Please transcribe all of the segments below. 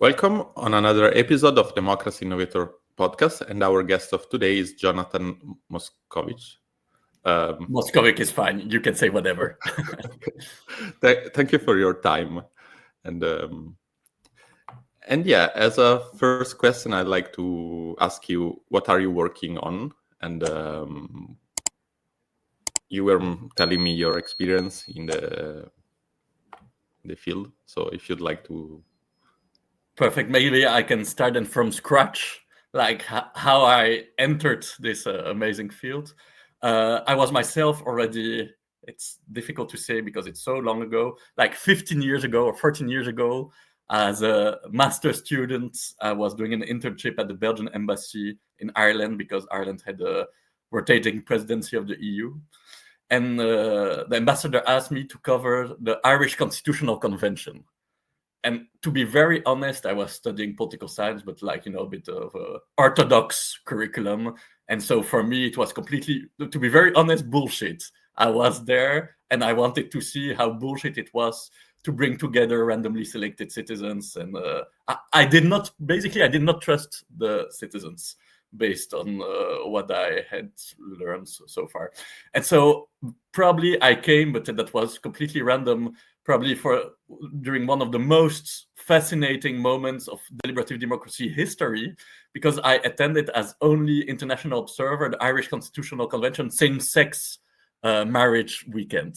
Welcome on another episode of Democracy Innovator podcast, and our guest of today is Jonathan Moskovic. Moskovic is fine. You can say whatever. Thank you for your time, and yeah, as a first question, I'd like to ask you, what are you working on? And you were telling me your experience in the field, so if you'd like to. Perfect. Maybe I can start then from scratch, like how I entered this amazing field. I was myself already, it's difficult to say because it's so long ago, like 15 years ago or 14 years ago, as a master student, I was doing an internship at the Belgian embassy in Ireland because Ireland had a rotating presidency of the EU. And the ambassador asked me to cover the Irish Constitutional Convention. And to be very honest, I was studying political science, but a bit of orthodox curriculum. And so for me, it was completely, to be very honest, bullshit. I was there and I wanted to see how bullshit it was to bring together randomly selected citizens. And I did not trust the citizens based on what I had learned so far. And so probably I came, but that was completely random, probably during one of the most fascinating moments of deliberative democracy history, because I attended as only international observer the Irish Constitutional Convention same-sex marriage weekend.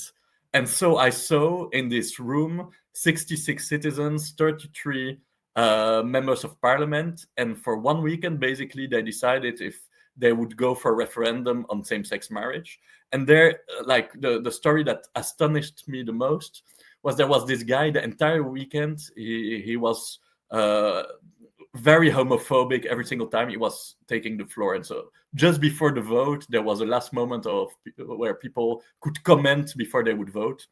And so I saw in this room 66 citizens, 33 members of parliament, and for one weekend, basically, they decided if they would go for a referendum on same-sex marriage. And there, the story that astonished me the most was there was this guy the entire weekend. He was very homophobic every single time he was taking the floor. And so just before the vote, there was a last moment where people could comment before they would vote.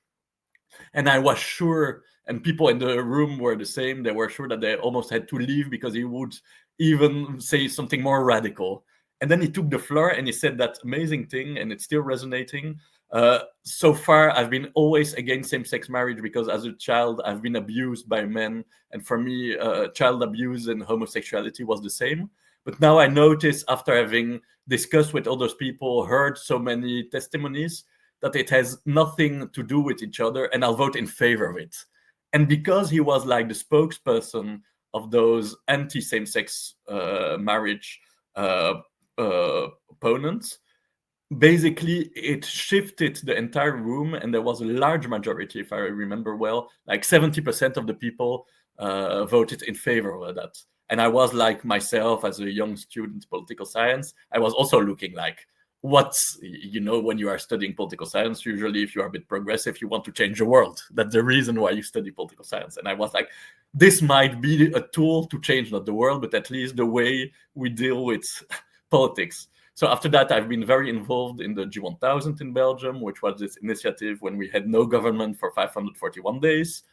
And I was sure, and people in the room were the same, they were sure that they almost had to leave because he would even say something more radical. And then he took the floor and he said that amazing thing, and it's still resonating. So far, I've been always against same-sex marriage because as a child, I've been abused by men. And for me, child abuse and homosexuality was the same. But now I notice, after having discussed with all those people, heard so many testimonies, that it has nothing to do with each other, and I'll vote in favor of it. And because he was like the spokesperson of those anti-same-sex marriage opponents, basically it shifted the entire room, and there was a large majority, if I remember well, like 70% of the people voted in favor of that. And I was like myself, as a young student political science, I was also looking like, when you are studying political science, usually if you are a bit progressive, you want to change the world. That's the reason why you study political science. And I was like, this might be a tool to change not the world, but at least the way we deal with politics. So after that, I've been very involved in the G1000 in Belgium, which was this initiative when we had no government for 541 days.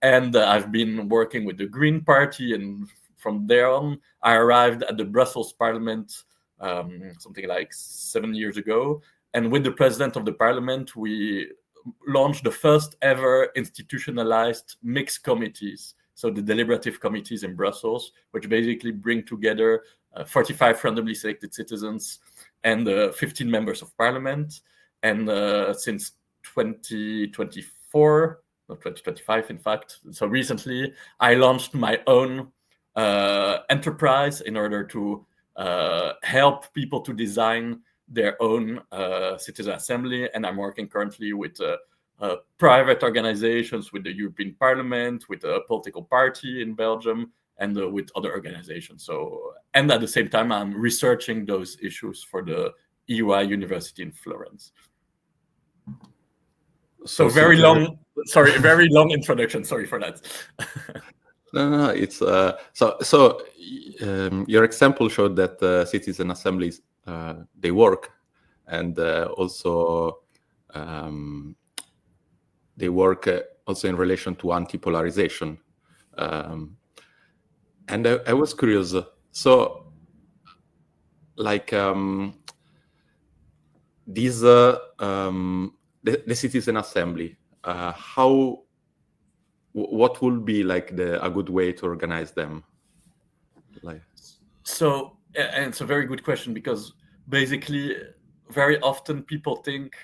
And I've been working with the Green Party. And from there on, I arrived at the Brussels Parliament something like 7 years ago. And with the president of the parliament, we launched the first ever institutionalized mixed committees. So the deliberative committees in Brussels, which basically bring together 45 randomly selected citizens and 15 members of parliament. And since 2024, or 2025, in fact, so recently, I launched my own enterprise in order to help people to design their own citizen assembly. And I'm working currently with private organizations, with the European Parliament, with a political party in Belgium, and with other organizations. And at the same time, I'm researching those issues for the EUI University in Florence. So very long introduction. Sorry for that. No, it's your example showed that citizen assemblies they work, and also they work also in relation to anti-polarization. And I was curious. So, the citizen assembly, how what would be like a good way to organize them? So, and it's a very good question, because basically very often people think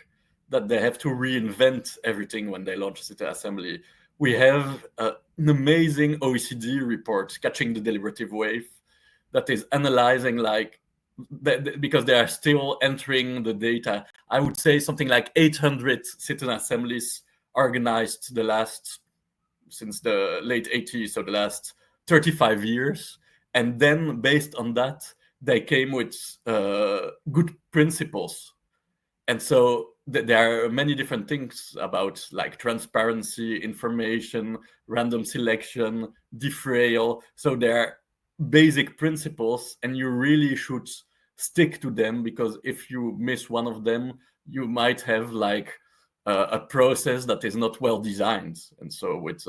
that they have to reinvent everything when they launch a city assembly. We have an amazing OECD report, Catching the Deliberative Wave, that is analyzing because they are still entering the data. I would say something like 800 citizen assemblies organized since the late 80s, so the last 35 years. And then based on that, they came with good principles. And so there are many different things about like transparency, information, random selection, defrayal. So there are basic principles, and you really should stick to them, because if you miss one of them, you might have like a process that is not well designed, and so with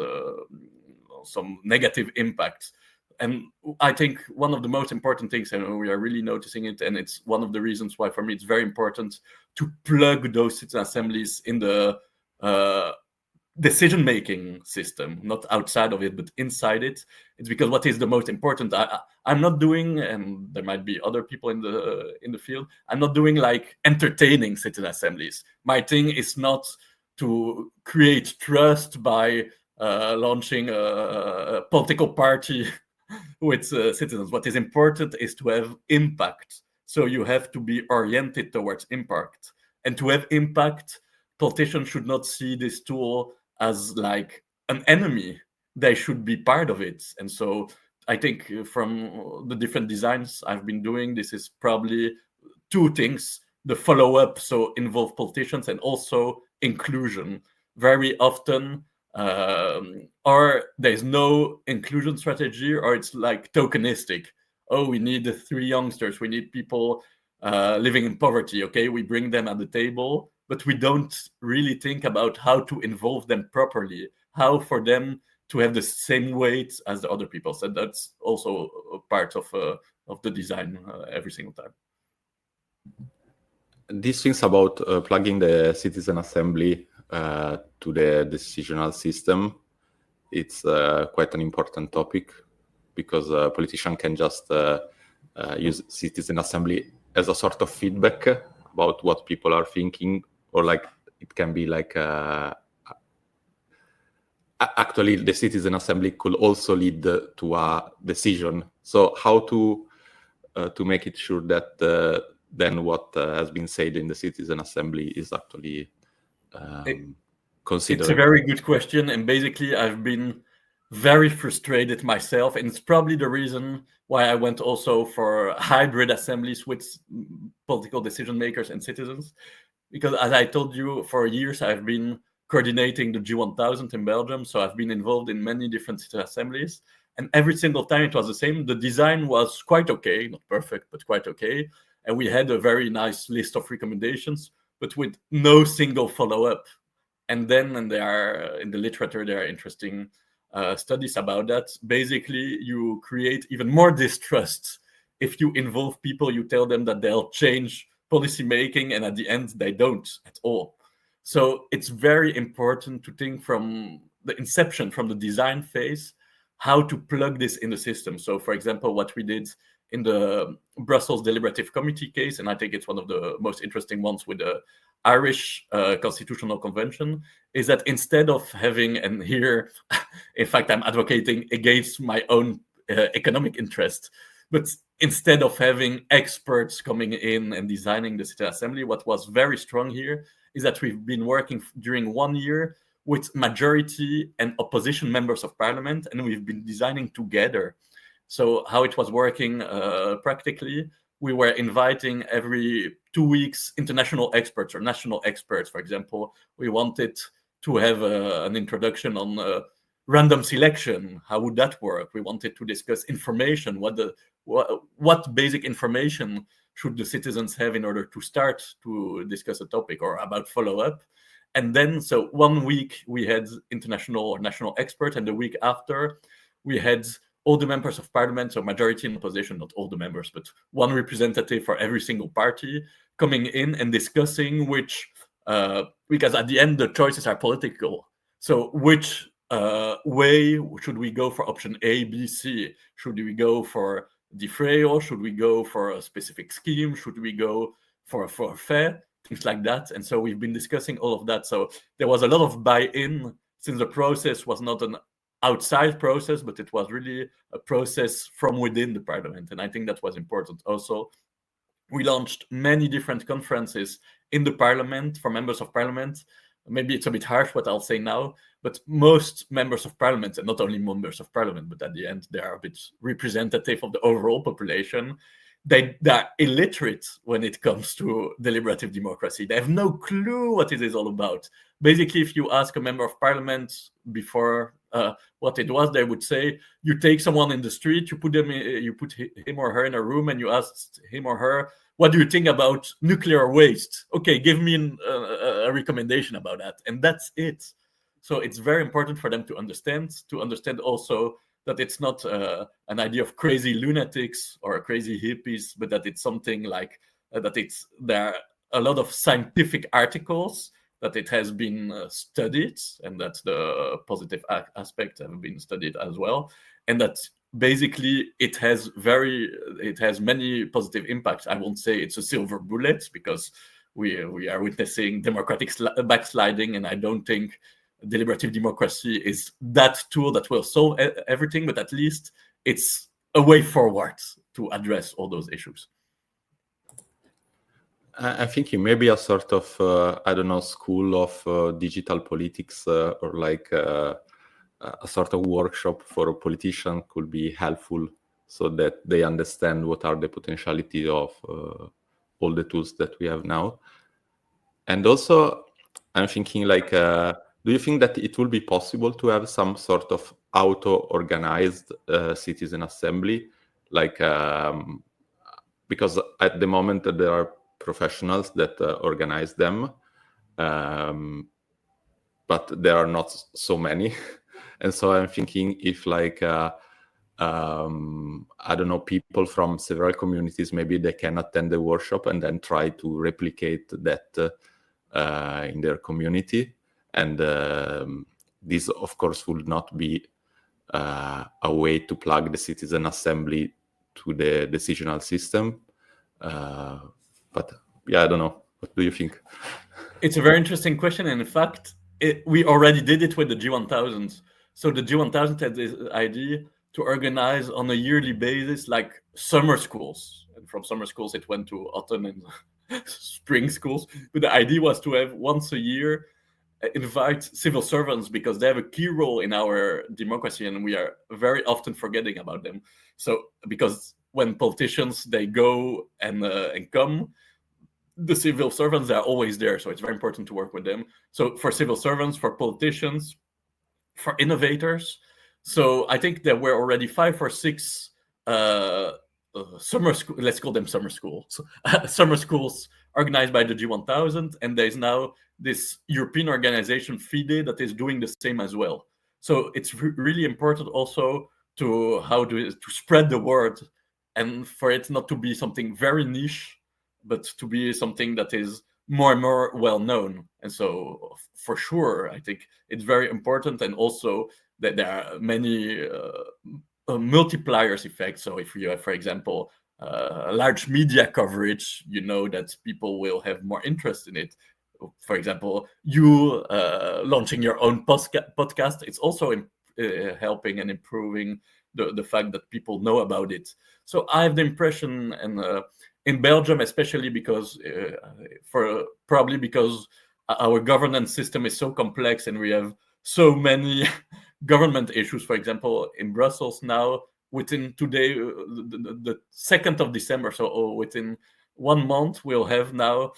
some negative impact. And I think one of the most important things, and we are really noticing it, and it's one of the reasons why for me it's very important to plug those citizen assemblies in the decision-making system, not outside of it, but inside it. It's because what is the most important, I'm not doing, and there might be other people in the field, I'm not doing like entertaining citizen assemblies. My thing is not to create trust by launching a political party with citizens. What is important is to have impact. So you have to be oriented towards impact. And to have impact, politicians should not see this tool as like an enemy. They should be part of it. And so I think from the different designs I've been doing, this is probably two things: the follow-up, so involve politicians, and also inclusion. Very often, or there's no inclusion strategy, or it's like tokenistic. Oh, we need 3 youngsters, we need people living in poverty. Okay, we bring them at the table, but we don't really think about how to involve them properly, how for them to have the same weight as the other people. So that's also a part of the design every single time. These things about plugging the citizen assembly to the decisional system, it's quite an important topic, because a politician can just use citizen assembly as a sort of feedback about what people are thinking, or like it can be like actually the citizen assembly could also lead to a decision. So how to make it sure that then what has been said in the citizen assembly is actually considered? It's a very good question, and basically I've been very frustrated myself, and it's probably the reason why I went also for hybrid assemblies with political decision makers and citizens, because as I told you, for years I've been coordinating the G1000 in Belgium, so I've been involved in many different citizen assemblies, and every single time it was the same. The design was quite okay, not perfect, but quite okay, and we had a very nice list of recommendations, but with no single follow-up. And then, and there are in the literature, there are interesting studies about that. Basically, you create even more distrust if you involve people. You tell them that they'll change policy making, and at the end, they don't at all. So it's very important to think from the inception, from the design phase, how to plug this in the system. So, for example, what we did in the Brussels Deliberative Committee case, and I think it's one of the most interesting ones with the Irish Constitutional Convention, is that instead of having, and here, in fact, I'm advocating against my own economic interest, but instead of having experts coming in and designing the city assembly, what was very strong here is that we've been working during 1 year with majority and opposition members of parliament, and we've been designing together. So how it was working practically, we were inviting every 2 weeks international experts or national experts. For example, we wanted to have an introduction on random selection. How would that work? We wanted to discuss information. What basic information should the citizens have in order to start to discuss a topic, or about follow-up? And then, so 1 week we had international or national experts, and the week after we had all the members of parliament, so majority and opposition, not all the members, but one representative for every single party, coming in and discussing which, because at the end the choices are political. So which way. Should we go for option A, B, C? Should we go for defrayal? Should we go for a specific scheme? Should we go for a forfait? Things like that. And so we've been discussing all of that. So there was a lot of buy-in, since the process was not an outside process, but it was really a process from within the parliament. And I think that was important also. We launched many different conferences in the parliament for members of parliament. Maybe it's a bit harsh what I'll say now, but most members of parliament, and not only members of parliament, but at the end they are a bit representative of the overall population, they are illiterate when it comes to deliberative democracy. They have no clue what it is all about. Basically, if you ask a member of parliament before what it was, they would say, you take someone in the street, you put him or her in a room, and you ask him or her, what do you think about nuclear waste? Okay, give me a recommendation about that. And that's it. So it's very important for them to understand also that it's not an idea of crazy lunatics or crazy hippies, but that it's something like there are a lot of scientific articles, that it has been studied, and that the positive aspects have been studied as well, and that basically it has many positive impacts. I won't say it's a silver bullet, because we are witnessing democratic backsliding, and I don't think deliberative democracy is that tool that will solve everything, but at least it's a way forward to address all those issues. I'm thinking maybe a sort of, I don't know, school of digital politics or like a sort of workshop for a politician could be helpful, so that they understand what are the potentiality of all the tools that we have now. And also, I'm thinking like, do you think that it will be possible to have some sort of auto-organized citizen assembly? Like, because at the moment there are professionals that organize them, but there are not so many. And so I'm thinking if like, I don't know, people from several communities, maybe they can attend the workshop and then try to replicate that in their community. And this, of course, would not be a way to plug the citizen assembly to the decisional system. But yeah, I don't know. What do you think? It's a very interesting question. And in fact, we already did it with the G1000. So the G1000 had this idea to organize on a yearly basis, like summer schools. And from summer schools, it went to autumn and spring schools. But the idea was to have once a year invite civil servants, because they have a key role in our democracy, and we are very often forgetting about them. So because when politicians, they go and come, the civil servants are always there. So it's very important to work with them. So for civil servants, for politicians, for innovators. So I think there were already 5 or 6 summer school, let's call them summer schools, summer schools organized by the G1000, and there's now this European organization FIDE that is doing the same as well. So it's really important also to spread the word, and for it not to be something very niche, but to be something that is more and more well known. And so for sure, I think it's very important, and also that there are many multipliers effects. So if you have, for example, large media coverage, you know that people will have more interest in it. For example, you launching your own podcast, it's also helping and improving the fact that people know about it. So I have the impression, and in Belgium especially, because probably because our governance system is so complex and we have so many government issues. For example, in Brussels now, within today, the 2nd of December, so within 1 month, we'll have now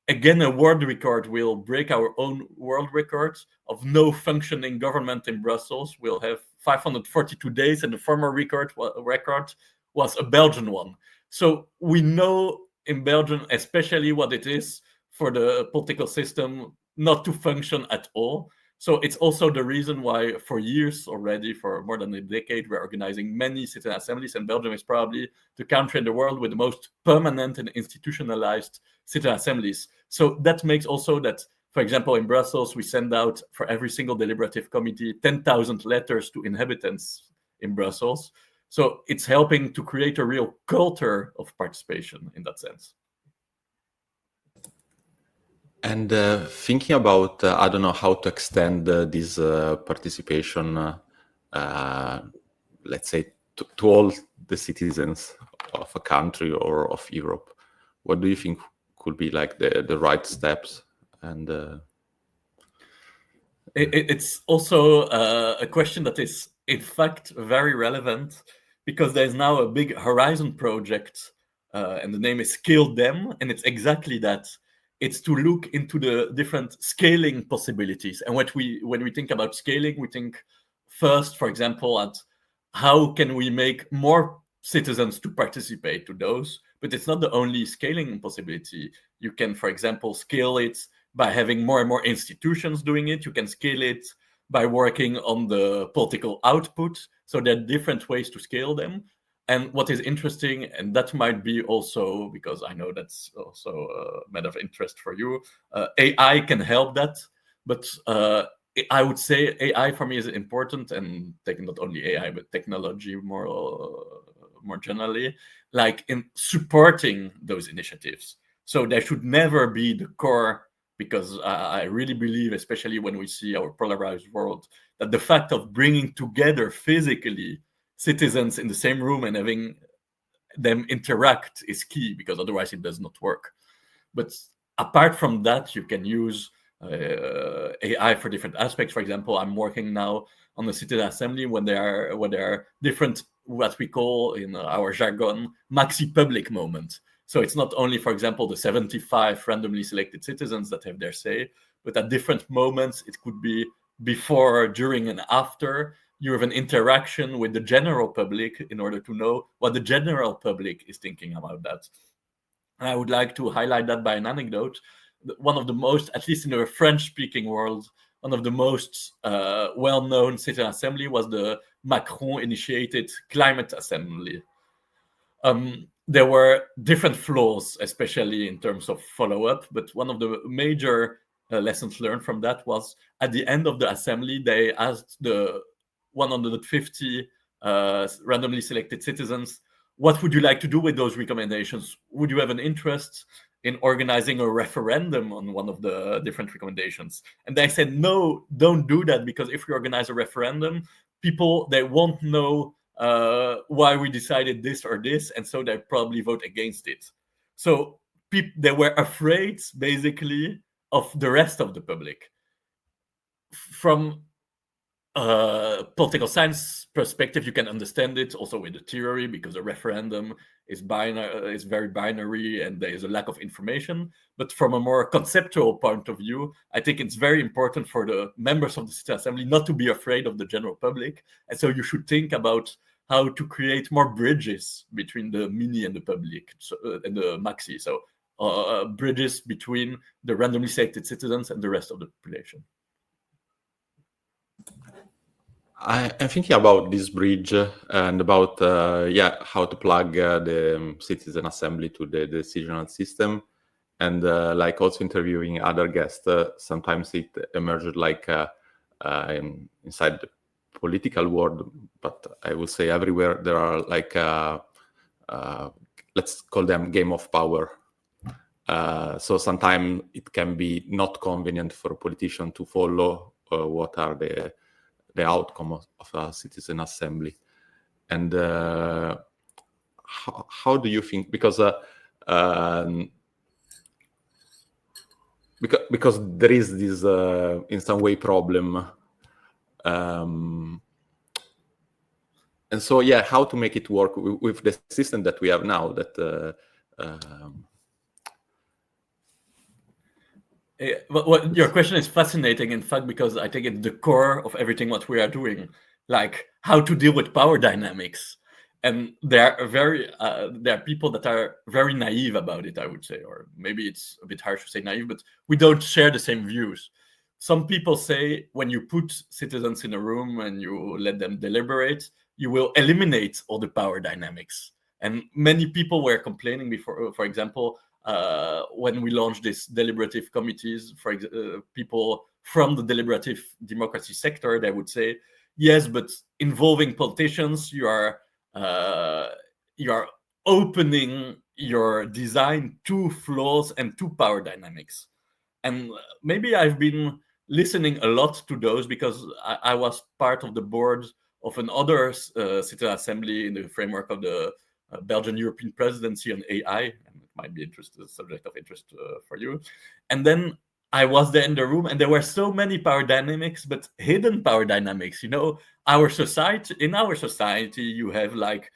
again a world record. We'll break our own world record of no functioning government in Brussels. We'll have 542 days, and the former record was a Belgian one. So we know in Belgium especially what it is for the political system not to function at all. So it's also the reason why for years already, for more than a decade, we're organizing many citizen assemblies, and Belgium is probably the country in the world with the most permanent and institutionalized citizen assemblies. So that makes also that For example, in Brussels, we send out for every single deliberative committee 10,000 letters to inhabitants in Brussels. So it's helping to create a real culture of participation in that sense. And thinking about, I don't know, how to extend this participation, let's say, to all the citizens of a country or of Europe, what do you think could be like the right steps? And it's also a question that is, in fact, very relevant, because there's now a big Horizon project, and the name is Scale Them, and it's exactly that. It's to look into the different scaling possibilities. And when we think about scaling, we think first, for example, at how can we make more citizens to participate to those. But it's not the only scaling possibility. You can, for example, scale it by having more and more institutions doing it. You can scale it by working on the political output. So there are different ways to scale them. And what is interesting, and that might be also, because I know that's also a matter of interest for you, AI can help that. But I would say AI for me is important, and taking not only AI, but technology more generally, like in supporting those initiatives. So there should never be the core, because I really believe, especially when we see our polarized world, that the fact of bringing together physically citizens in the same room and having them interact is key, because otherwise it does not work. But apart from that, you can use AI for different aspects. For example, I'm working now on the Citizens Assembly when there are different, what we call in our jargon, maxi public moments. So it's not only, for example, the 75 randomly selected citizens that have their say, but at different moments, it could be before, during, and after. You have an interaction with the general public in order to know what the general public is thinking about that. And I would like to highlight that by an anecdote. One of the most, at least in the French-speaking world, one of the most well-known citizen assembly was the Macron-initiated climate assembly. There were different flaws, especially in terms of follow-up, but one of the major lessons learned from that was at the end of the assembly, they asked the 150 randomly selected citizens, what would you like to do with those recommendations? Would you have an interest in organizing a referendum on one of the different recommendations? And they said, no, don't do that, because if we organize a referendum, people, they won't know why we decided this or this, and so they probably vote against it. So they were afraid, basically, of the rest of the public. From political science perspective, you can understand it also with the theory, because a referendum is very binary and there is a lack of information. But from a more conceptual point of view, I think it's very important for the members of the Citizen Assembly not to be afraid of the general public. And so you should think about how to create more bridges between the mini and the public, and the maxi. So bridges between the randomly selected citizens and the rest of the population. I'm thinking about this bridge and about how to plug the Citizen Assembly to the decisional system, and like also interviewing other guests. Sometimes it emerged like inside the political world, but I would say everywhere there are like let's call them game of power. So sometimes it can be not convenient for a politician to follow what are the outcome of a citizen assembly. And how do you think, because there is this in some way problem, and so how to make it work with the system that we have now, that Well, your question is fascinating, in fact, because I think it's the core of everything what we are doing, like how to deal with power dynamics. And there are people that are very naive about it, I would say, or maybe it's a bit harsh to say naive, but we don't share the same views. Some people say when you put citizens in a room and you let them deliberate, you will eliminate all the power dynamics. And many people were complaining before, for example, when we launched these deliberative committees, for people from the deliberative democracy sector, they would say, yes, but involving politicians, you are opening your design to flaws and to power dynamics. And maybe I've been listening a lot to those because I was part of the board of another citizen assembly in the framework of the Belgian European presidency on AI, and it might be a subject of interest for you. And then I was there in the room, and there were so many power dynamics, but hidden power dynamics. In our society, you have like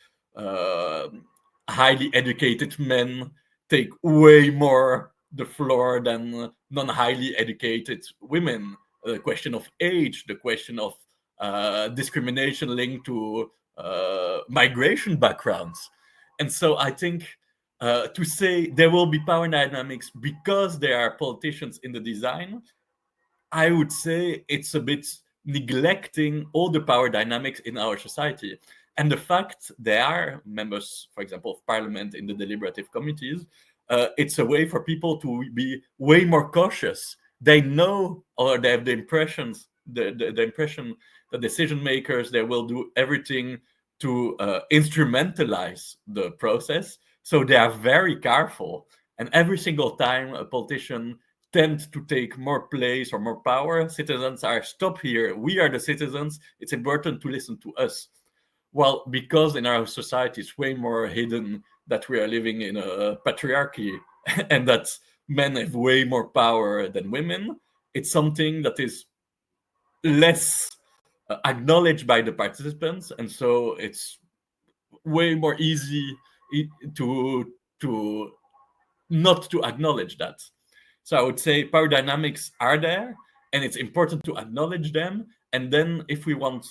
highly educated men take way more the floor than non-highly educated women. The question of age, the question of discrimination linked to migration backgrounds. And so I think to say there will be power dynamics because there are politicians in the design, I would say it's a bit neglecting all the power dynamics in our society. And the fact there are members, for example, of parliament in the deliberative committees, it's a way for people to be way more cautious. They know, or they have the impression that decision makers, they will do everything to instrumentalize the process. So they are very careful. And every single time a politician tends to take more place or more power, citizens are, stop here. We are the citizens. It's important to listen to us. Well, because in our society it's way more hidden that we are living in a patriarchy and that men have way more power than women, it's something that is less acknowledged by the participants, and so it's way more easy to not to acknowledge that. So I would say power dynamics are there, and it's important to acknowledge them. And then if we want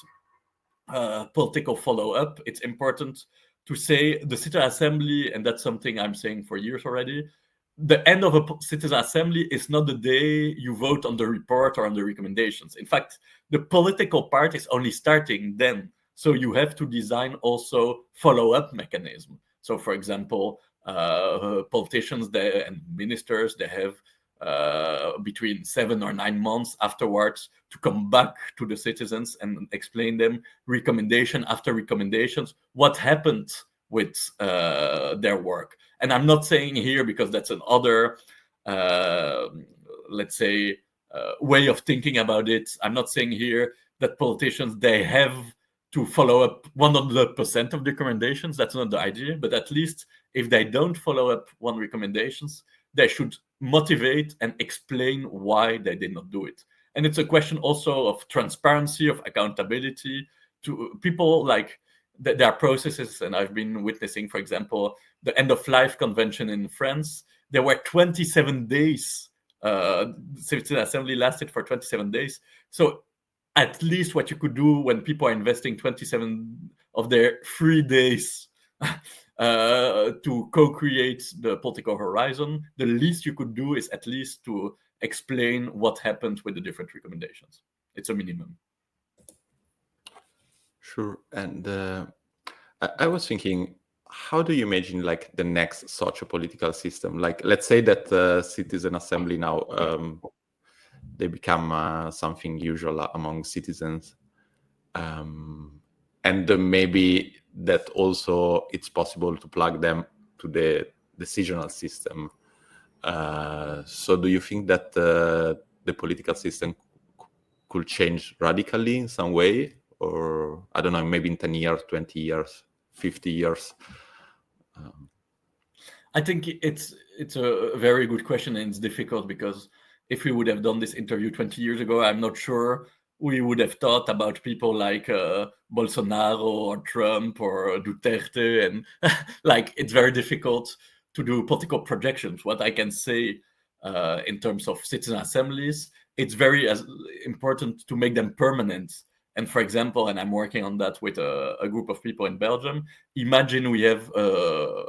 political follow-up, it's important to say the citizen assembly, and that's something I'm saying for years already, the end of a citizen assembly is not the day you vote on the report or on the recommendations. In fact, the political part is only starting then. So you have to design also follow-up mechanism. So for example, politicians and ministers, they have between 7 or 9 months afterwards to come back to the citizens and explain them recommendation after recommendations what happened with their work. And I'm not saying here, because that's another let's say way of thinking about it, I'm not saying here that politicians, they have to follow up 100% of the recommendations. That's not the idea. But at least if they don't follow up one recommendations, they should motivate and explain why they did not do it. And it's a question also of transparency, of accountability to people. Like there are processes, and I've been witnessing, for example, the end of life convention in France. There were 27 days. Citizen Assembly lasted for 27 days. So at least what you could do when people are investing 27 of their 3 days to co-create the political horizon, the least you could do is at least to explain what happened with the different recommendations. It's a minimum. Sure. And I was thinking, how do you imagine like the next socio-political system? Like, let's say that citizen assembly now, they become something usual among citizens. And maybe that also it's possible to plug them to the decisional system. So do you think that the political system could change radically in some way? Or, I don't know, maybe in 10 years, 20 years, 50 years? I think it's a very good question, and it's difficult because if we would have done this interview 20 years ago, I'm not sure we would have thought about people like Bolsonaro or Trump or Duterte, and like it's very difficult to do political projections. What I can say in terms of citizen assemblies, it's very important to make them permanent. And for example, and I'm working on that with a group of people in Belgium, imagine we have a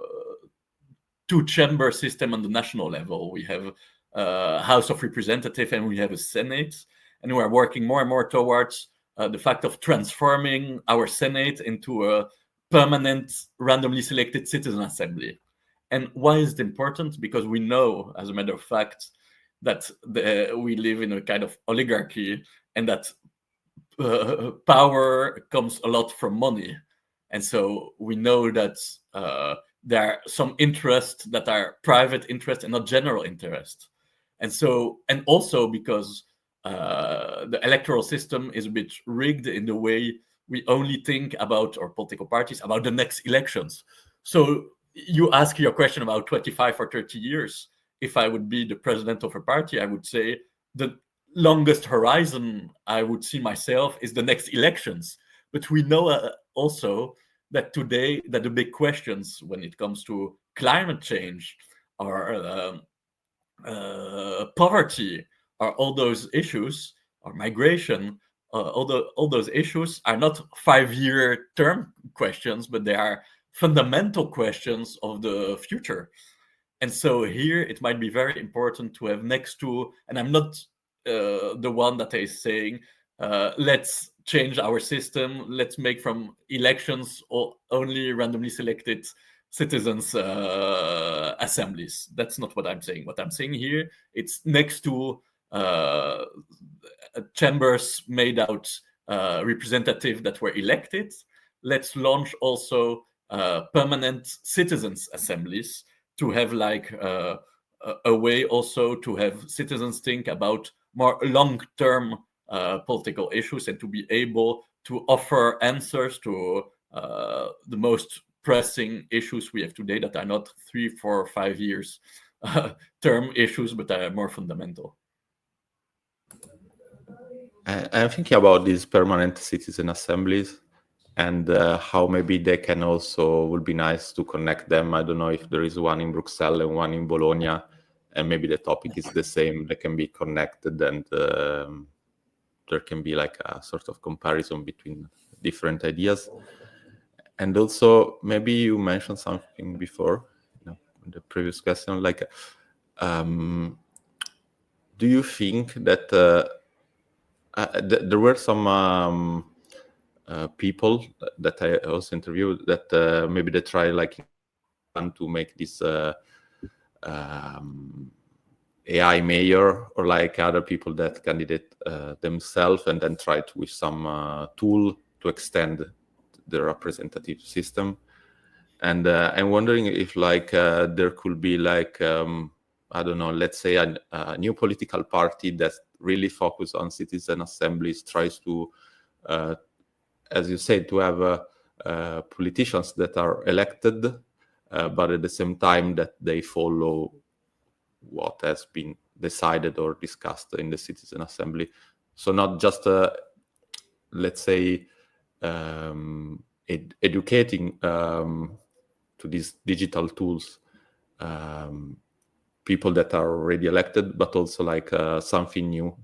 two-chamber system on the national level. We have a House of Representatives and we have a Senate. And we are working more and more towards the fact of transforming our Senate into a permanent, randomly selected citizen assembly. And why is it important? Because we know, as a matter of fact, that we live in a kind of oligarchy, and that power comes a lot from money. And so we know that there are some interests that are private interests and not general interest. And so, and also because the electoral system is a bit rigged in the way we only think about, or political parties, about the next elections. So you ask your question about 25 or 30 years. If I would be the president of a party, I would say the longest horizon I would see myself is the next elections. But we know also that today, that the big questions when it comes to climate change or poverty, or all those issues, or migration, all those issues are not 5-year term questions, but they are fundamental questions of the future. And so here it might be very important to have next to, and I'm not the one that is saying, let's change our system, let's make from elections only randomly selected citizens assemblies. That's not what I'm saying. What I'm saying here, it's next to chambers made out representative that were elected. Let's launch also permanent citizens assemblies to have like a way also to have citizens think about more long-term political issues, and to be able to offer answers to the most pressing issues we have today, that are not 3, 4, 5 years term issues, but are more fundamental. I'm thinking about these permanent citizen assemblies, and how maybe they can also, would be nice to connect them. I don't know if there is one in Bruxelles and one in Bologna, and maybe the topic is the same. They can be connected, and there can be like a sort of comparison between different ideas. And also, maybe you mentioned something before, the previous question, like, do you think that there were some people that I also interviewed that maybe they try like to make this AI mayor, or like other people that candidate themselves, and then try to, with some tool, to extend the representative system. And I'm wondering if like there could be like, I don't know, let's say a new political party that really focus on citizen assemblies, tries to, as you said, to have politicians that are elected, but at the same time that they follow what has been decided or discussed in the citizen assembly. So not just, let's say, educating to these digital tools people that are already elected, but also like something new.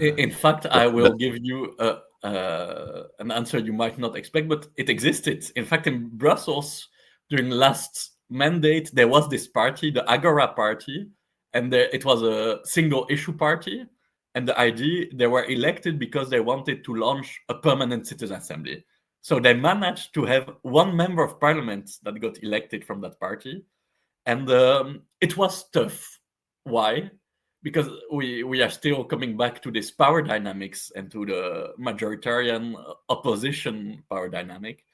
In fact, I will give you an answer you might not expect, but it existed. In fact, in Brussels, during last mandate, there was this party, the Agora party, and it was a single issue party. And the idea, they were elected because they wanted to launch a permanent citizen assembly. So they managed to have one member of parliament that got elected from that party. And it was tough. Why? Because we are still coming back to this power dynamics and to the majoritarian opposition power dynamic.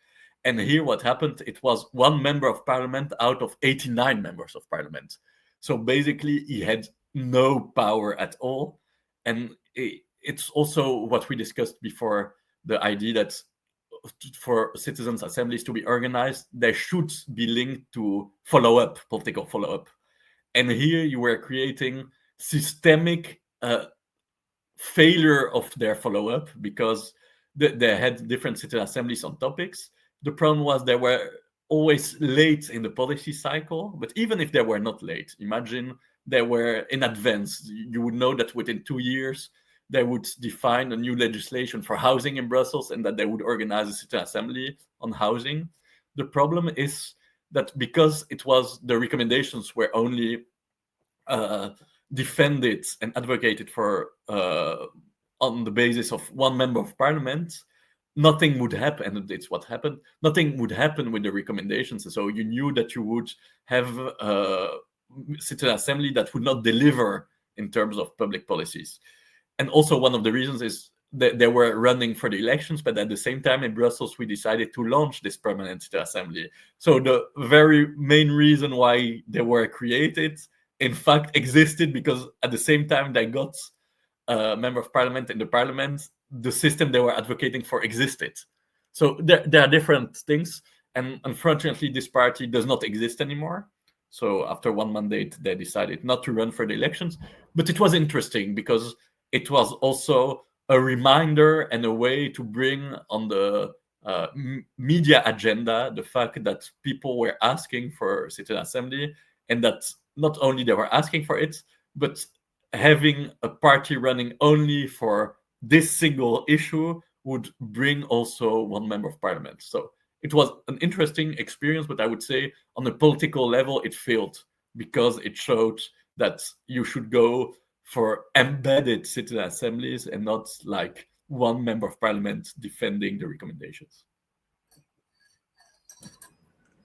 And here what happened, it was one member of parliament out of 89 members of parliament. So basically he had no power at all. And it's also what we discussed before, the idea that for citizens assemblies to be organized, they should be linked to follow-up, political follow-up. And here you were creating systemic failure of their follow-up, because they had different citizen assemblies on topics. The problem was they were always late in the policy cycle, but even if they were not late, imagine they were in advance. You would know that within 2 years, they would define a new legislation for housing in Brussels, and that they would organize a citizen assembly on housing. The problem is that because it was, the recommendations were only defended and advocated for on the basis of one member of parliament, nothing would happen, and it's what happened. Nothing would happen with the recommendations, and so you knew that you would have a citizen assembly that would not deliver in terms of public policies. And also one of the reasons is that they were running for the elections, but at the same time in Brussels, we decided to launch this permanent citizen assembly. So the very main reason why they were created, in fact, existed because at the same time they got a member of parliament in the parliament, the system they were advocating for existed. So there are different things. And unfortunately, this party does not exist anymore. So after one mandate, they decided not to run for the elections. But it was interesting because it was also a reminder and a way to bring on the media agenda the fact that people were asking for citizen assembly, and that not only they were asking for it, but having a party running only for this single issue would bring also one member of parliament. So it was an interesting experience, but I would say on a political level, it failed because it showed that you should go for embedded citizen assemblies and not like one member of parliament defending the recommendations.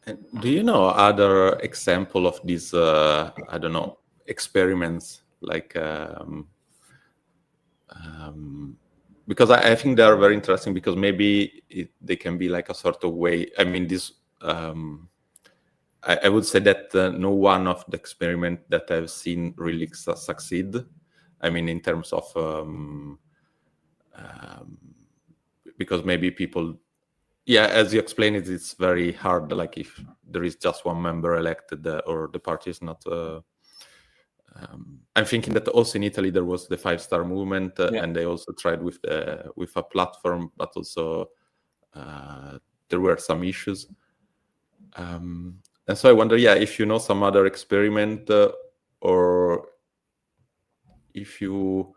And do you know other example of these, I don't know, experiments like, because I think they are very interesting because maybe they can be like a sort of way. I mean, this. I would say that no one of the experiment that I've seen really succeed. I mean, in terms of because maybe people, yeah, as you explained it, it's very hard. Like if there is just one member elected or the party is not. I'm thinking that also in Italy there was the 5-star movement, and they also tried with a platform, but also there were some issues. And so I wonder, if you know some other experiment or if you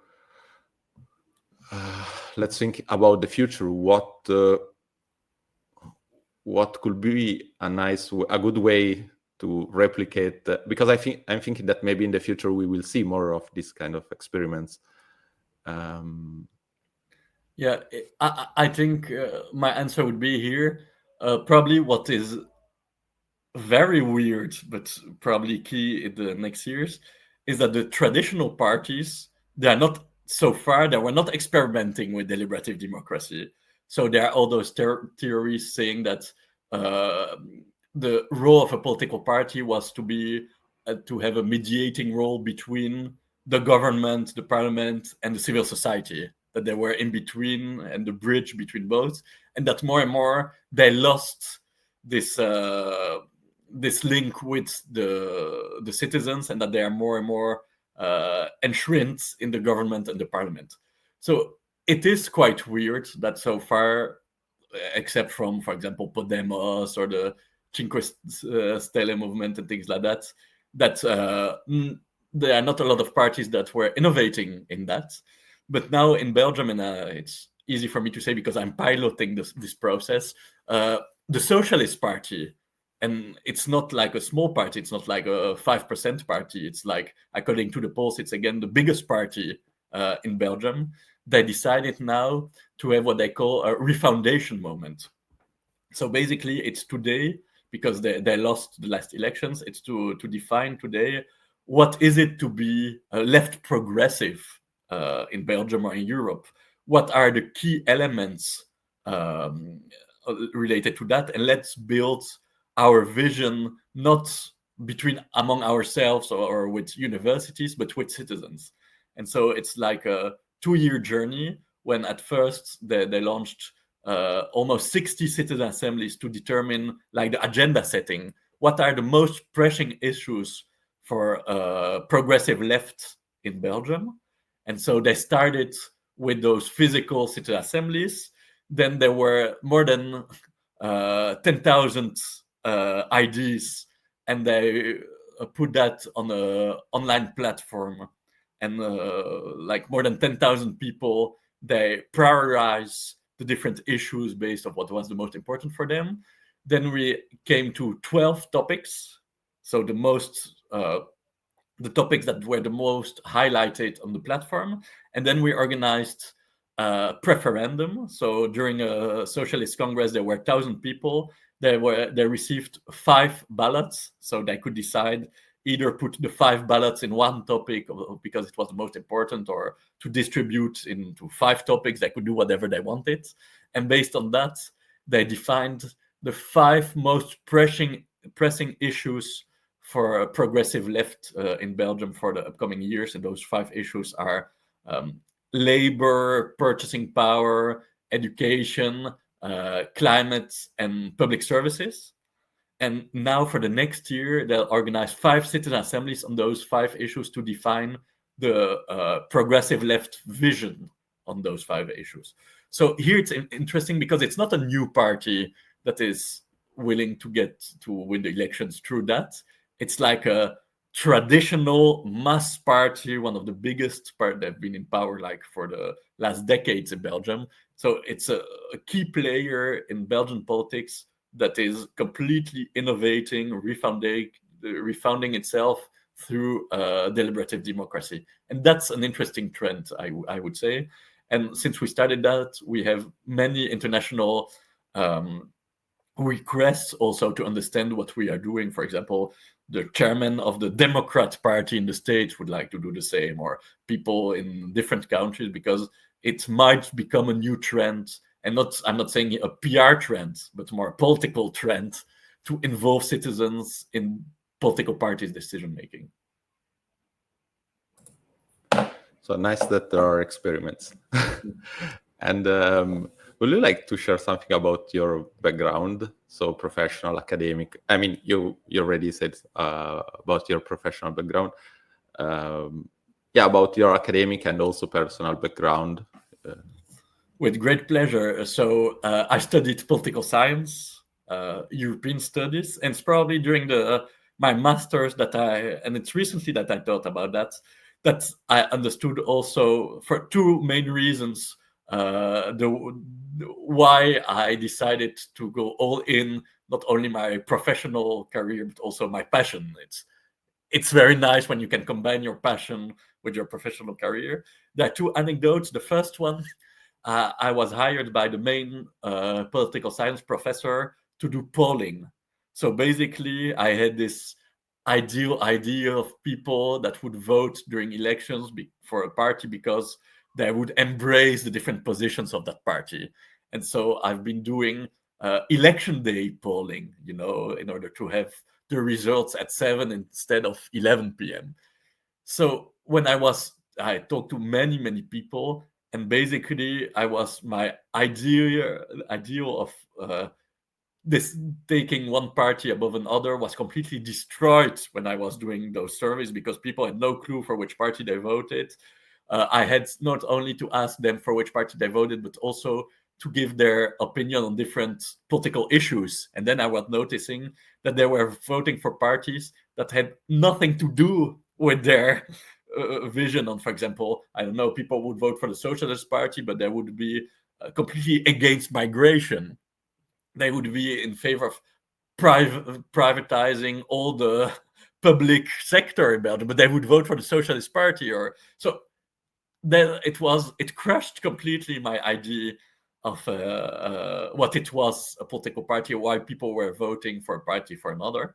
let's think about the future. What could be a good way to replicate? Because I'm thinking that maybe in the future we will see more of this kind of experiments. I think my answer would be here. Probably what is very weird, but probably key in the next years, is that the traditional parties, they were not experimenting with deliberative democracy. So there are all those theories saying that the role of a political party was to have a mediating role between the government, the parliament, and the civil society, that they were in between and the bridge between both, and that more and more they lost this link with the citizens, and that they are more and more entrenched in the government and the parliament. So it is quite weird that so far, except from, for example, Podemos or the Cinque Stelle movement and things like that, there are not a lot of parties that were innovating in that. But now in Belgium, and it's easy for me to say because I'm piloting this process, the Socialist Party, and it's not like a small party, it's not like a 5% party, it's like, according to the polls, it's again the biggest party in Belgium. They decided now to have what they call a refoundation moment. So basically it's today, because they lost the last elections, it's to define today what is it to be left progressive in Belgium or in Europe. What are the key elements related to that, and let's build our vision not among ourselves or with universities, but with citizens. And so it's like a 2-year journey, when at first they launched almost 60 citizen assemblies to determine like the agenda setting. What are the most pressing issues for progressive left in Belgium? And so they started with those physical citizen assemblies. Then there were more than 10,000 IDs, and they put that on an online platform, and like more than 10,000 people, they prioritize the different issues based on what was the most important for them. Then we came to 12 topics, so the topics that were the most highlighted on the platform, and then we organized preferendum. So during a socialist congress, there were 1,000 people. They received 5 ballots, so they could decide either put the 5 ballots in one topic because it was the most important, or to distribute into 5 topics. They could do whatever they wanted, and based on that, they defined the 5 most pressing issues for a progressive left in Belgium for the upcoming years. And those 5 issues are labor, purchasing power, education, climate, and public services. And now for the next year, they'll organize 5 citizen assemblies on those 5 issues to define the progressive left vision on those 5 issues. So here it's interesting because it's not a new party that is willing to win the elections through that. It's like a traditional mass party, one of the biggest parties that have been in power like for the last decades in Belgium. So it's a key player in Belgian politics that is completely innovating, refounding itself through deliberative democracy. And that's an interesting trend, I would say. And since we started that, we have many international requests also to understand what we are doing. For example, the chairman of the Democrat Party in the States would like to do the same, or people in different countries, because it might become a new trend. And I'm not saying a PR trend, but more a political trend to involve citizens in political parties' decision making. So nice that there are experiments. And would you like to share something about your background? So professional, academic. I mean, you already said about your professional background. Yeah, about your academic and also personal background. With great pleasure. So I studied political science, European studies, and it's probably during my master's and it's recently that I thought about that I understood also for 2 main reasons why I decided to go all in, not only my professional career, but also my passion. It's very nice when you can combine your passion with your professional career. There are 2 anecdotes. The first one, I was hired by the main political science professor to do polling. So basically, I had this ideal idea of people that would vote during elections for a party because they would embrace the different positions of that party. And so I've been doing election day polling, in order to have the results at 7 instead of 11 p.m. So when I talked to many, many people, and basically my ideal of this taking one party above another was completely destroyed when I was doing those surveys, because people had no clue for which party they voted. I had not only to ask them for which party they voted, but also to give their opinion on different political issues. And then I was noticing that they were voting for parties that had nothing to do with their vision on, for example, I don't know, people would vote for the Socialist Party, but they would be completely against migration. They would be in favor of privatizing all the public sector in Belgium, but they would vote for the Socialist Party. Or so then it crushed completely my idea of what it was, a political party, why people were voting for a party for another.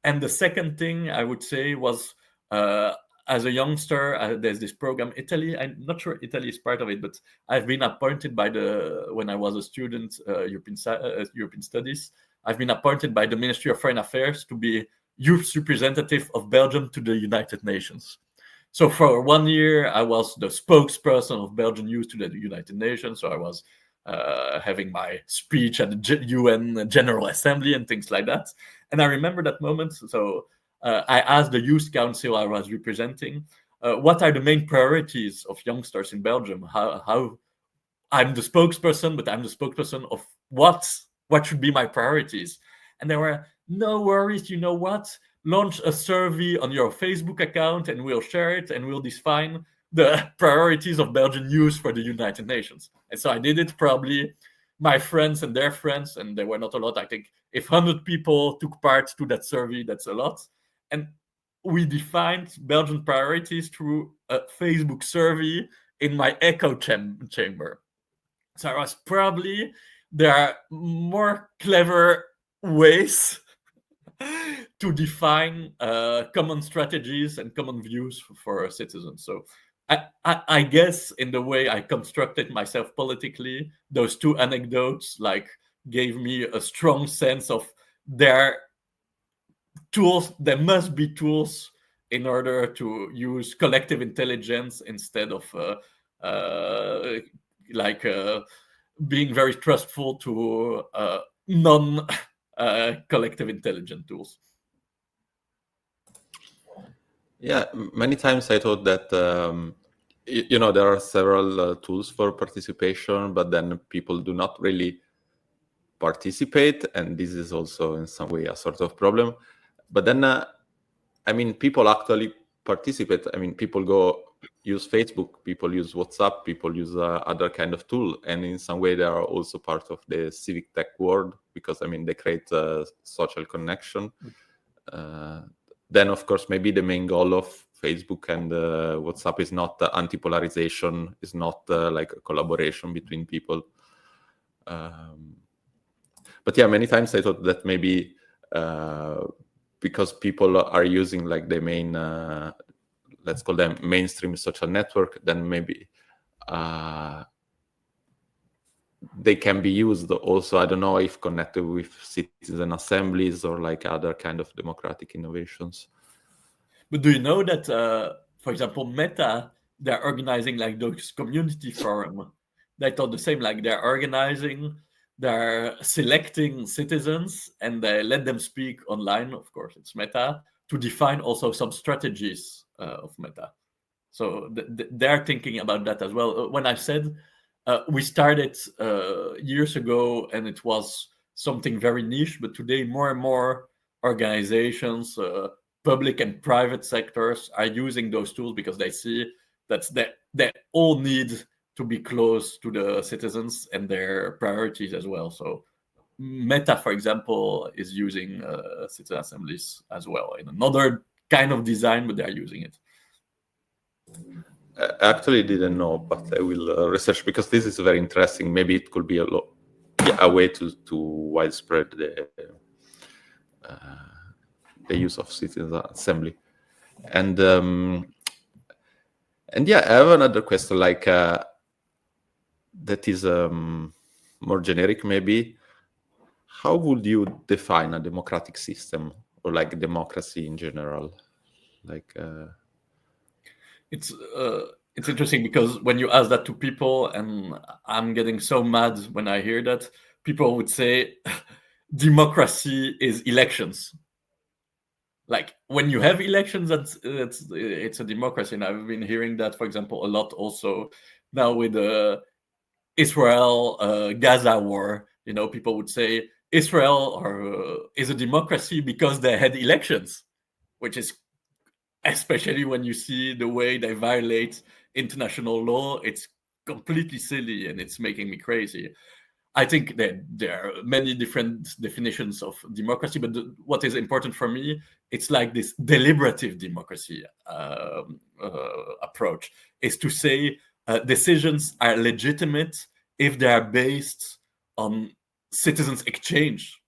And the second thing I would say was, as a youngster, there's this program, Italy. I'm not sure Italy is part of it, but I've been appointed when I was a student, European Studies, I've been appointed by the Ministry of Foreign Affairs to be youth representative of Belgium to the United Nations. So for 1 year, I was the spokesperson of Belgian youth to the United Nations. So I was having my speech at the UN General Assembly and things like that. And I remember that moment. So I asked the Youth Council I was representing, what are the main priorities of youngsters in Belgium? How I'm the spokesperson, but I'm the spokesperson of what should be my priorities? And there were, no worries, you know what? Launch a survey on your Facebook account and we'll share it and we'll define the priorities of Belgian youth for the United Nations. And so I did it. Probably my friends and their friends, and there were not a lot. I think if 100 people took part to that survey, that's a lot. And we defined Belgian priorities through a Facebook survey in my echo chamber. So I was probably, there are more clever ways to define common strategies and common views for citizens. So I guess in the way I constructed myself politically, those two anecdotes like gave me a strong sense of there must be tools in order to use collective intelligence instead of being very trustful to non-collective intelligent tools. Yeah, many times I thought that, there are several tools for participation, but then people do not really participate, and this is also in some way a sort of problem. But then, people actually participate. People go use Facebook, people use WhatsApp, people use other kind of tool, and in some way they are also part of the civic tech world because they create social connection. Then, of course, maybe the main goal of Facebook and WhatsApp is not anti-polarization, is not like a collaboration between people. But yeah, many times I thought that maybe because people are using like the main, let's call them mainstream social network, then maybe they can be used also, I don't know, if connected with citizen assemblies or like other kind of democratic innovations. But do you know that, for example, Meta, they're organizing like those community forum? They thought the same, like they're selecting citizens and they let them speak online, of course, it's Meta, to define also some strategies of Meta. So they're thinking about that as well. When I said we started years ago and it was something very niche, but today more and more organizations, public and private sectors are using those tools because they see that they all need to be close to the citizens and their priorities as well. So Meta, for example, is using citizen assemblies as well in another kind of design, but they're using it. I actually didn't know, but I will research because this is very interesting. Maybe it could be a way to widespread the use of citizen assembly. And yeah, I have another question, like that is more generic, maybe. How would you define a democratic system or like democracy in general? Like. It's interesting because when you ask that to people, and I'm getting so mad when I hear that, people would say democracy is elections. Like when you have elections, it's a democracy. And I've been hearing that, for example, a lot also now with the Israel-Gaza war. People would say Israel is a democracy because they had elections, which is, especially when you see the way they violate international law, it's completely silly and it's making me crazy. I think that there are many different definitions of democracy, but what is important for me, it's like this deliberative democracy approach, is to say decisions are legitimate if they are based on citizens' exchange.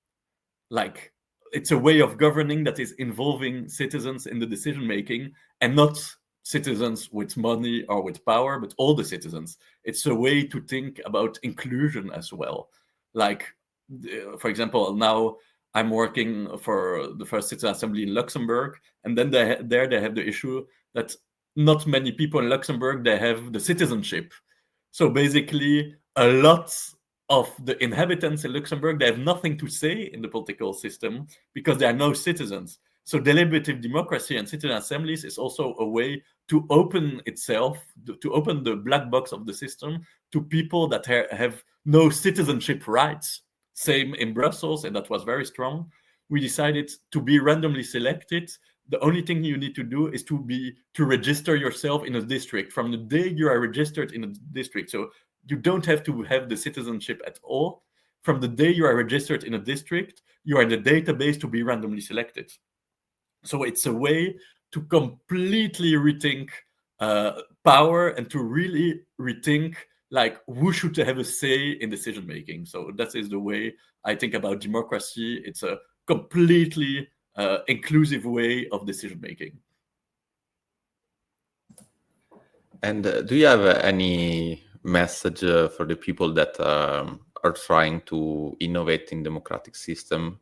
Like, it's a way of governing that is involving citizens in the decision making, and not citizens with money or with power, but all the citizens. It's a way to think about inclusion as well. Like, for example, now I'm working for the first citizen assembly in Luxembourg, and then they have the issue that not many people in Luxembourg, they have the citizenship. So basically, a lot of the inhabitants in Luxembourg, they have nothing to say in the political system because there are no citizens. So deliberative democracy and citizen assemblies is also a way to open itself, to open the black box of the system to people that have no citizenship rights. Same in Brussels, and that was very strong. We decided to be randomly selected. The only thing you need to do is to register yourself in a district from the day you are registered in a district. So you don't have to have the citizenship at all. From the day you are registered in a district, you are in the database to be randomly selected. So it's a way to completely rethink power and to really rethink like who should have a say in decision making. So that is the way I think about democracy. It's a completely inclusive way of decision making. And do you have any message for the people that are trying to innovate in democratic system,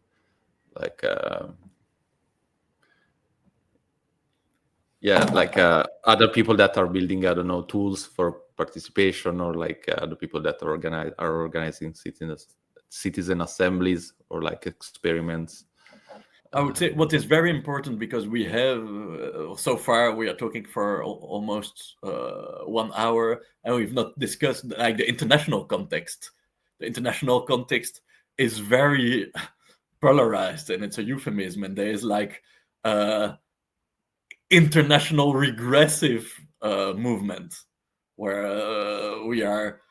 like other people that are building, I don't know, tools for participation, or like other people that are organizing citizen assemblies or like experiments? I would say what is very important, because we have so far we are talking for almost 1 hour, and we've not discussed like the international context. The international context is very polarized, and it's a euphemism. And there is like international regressive movement where we are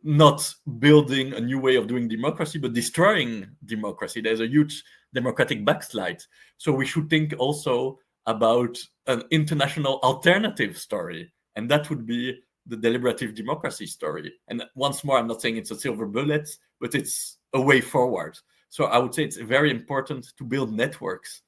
not building a new way of doing democracy, but destroying democracy. There's a huge democratic backslide. So we should think also about an international alternative story, and that would be the deliberative democracy story. And once more, I'm not saying it's a silver bullet, but it's a way forward. So I would say it's very important to build networks.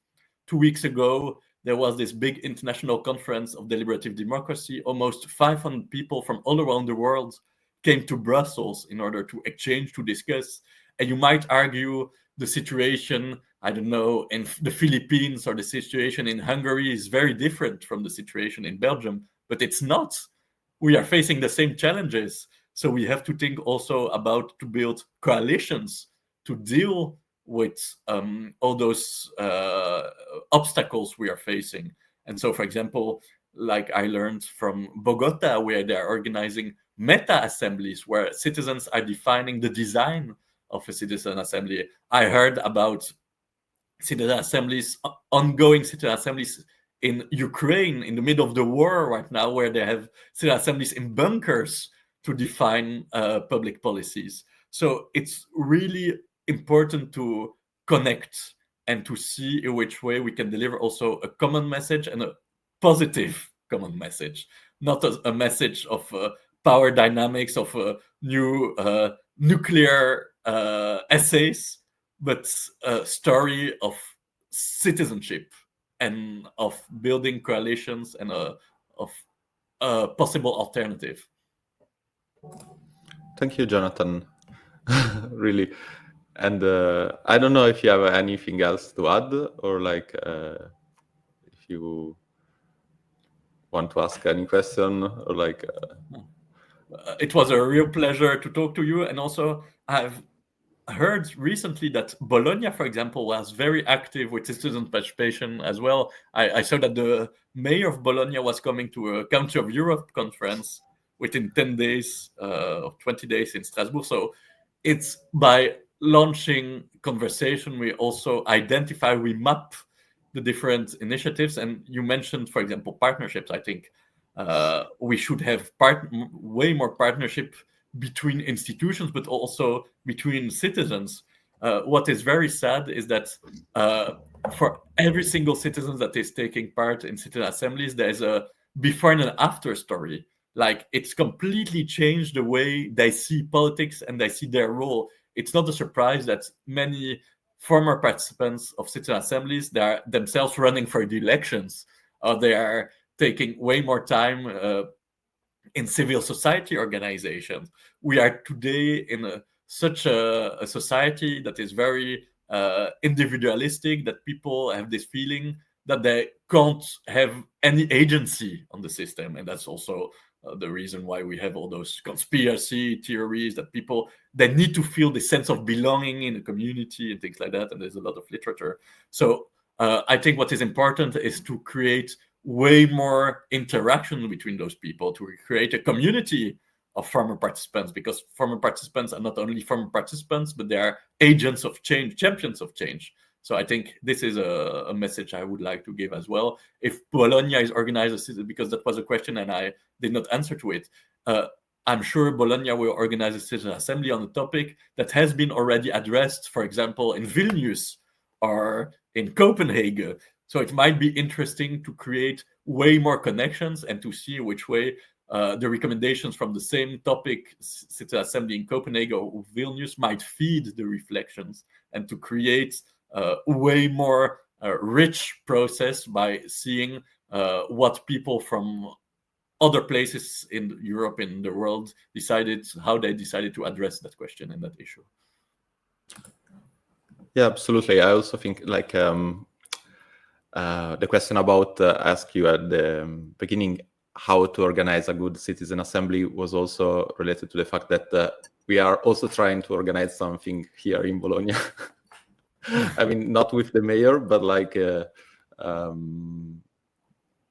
2 weeks ago, there was this big international conference of deliberative democracy. Almost 500 people from all around the world came to Brussels in order to exchange, to discuss. And you might argue the situation, I don't know, in the Philippines or the situation in Hungary is very different from the situation in Belgium, but it's not. We are facing the same challenges. So we have to think also about to build coalitions to deal with all those obstacles we are facing. And so, for example, like I learned from Bogota, where they're organizing meta assemblies, where citizens are defining the design of a citizen assembly. I heard about citizen assemblies, ongoing citizen assemblies in Ukraine in the middle of the war right now, where they have citizen assemblies in bunkers to define public policies. So it's really important to connect and to see in which way we can deliver also a common message, and a positive common message, not a message of power dynamics, of new nuclear essays, but a story of citizenship and of building coalitions and of a possible alternative. Thank you, Jonathan. Really. And I don't know if you have anything else to add, or like if you want to ask any question, or like. It was a real pleasure to talk to you. And also, I've heard recently that Bologna, for example, was very active with citizen participation as well. I saw that the mayor of Bologna was coming to a Council of Europe conference within 10 days or 20 days in Strasbourg. So it's by launching conversation, we also identify, we map the different initiatives. And you mentioned, for example, partnerships. I think we should have way more partnership between institutions, but also between citizens. What is very sad is that for every single citizen that is taking part in citizen assemblies, there's a before and an after story. Like, it's completely changed the way they see politics and they see their role. It's not a surprise that many former participants of citizen assemblies, they are themselves running for the elections. They are taking way more time in civil society organizations. We are today in such a society that is very individualistic, that people have this feeling that they can't have any agency on the system. And that's also the reason why we have all those conspiracy theories, that people, they need to feel the sense of belonging in a community and things like that. And there's a lot of literature. So I think what is important is to create way more interaction between those people, to create a community of former participants, because former participants are not only former participants, but they are agents of change, champions of change. So I think this is a message I would like to give as well. If Bologna is organized, because that was a question and I did not answer to it, I'm sure Bologna will organize a citizen assembly on a topic that has been already addressed, for example, in Vilnius or in Copenhagen. So it might be interesting to create way more connections and to see which way the recommendations from the same topic, Citizen Assembly in Copenhagen or Vilnius, might feed the reflections, and to create a way more rich process by seeing what people from other places in Europe, in the world, how they decided to address that question and that issue. Yeah, absolutely. I also think like the question about ask you at the beginning how to organize a good citizen assembly was also related to the fact that we are also trying to organize something here in Bologna. I mean, not with the mayor, but like,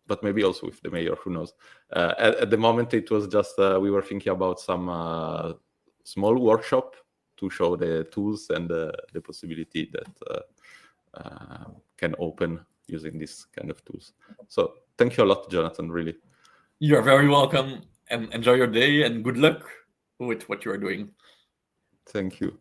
but maybe also with the mayor, who knows. At the moment, it was just, we were thinking about some small workshop to show the tools and the possibility that can open using this kind of tools. So thank you a lot, Jonathan, really. You're very welcome, and enjoy your day, and good luck with what you are doing. Thank you.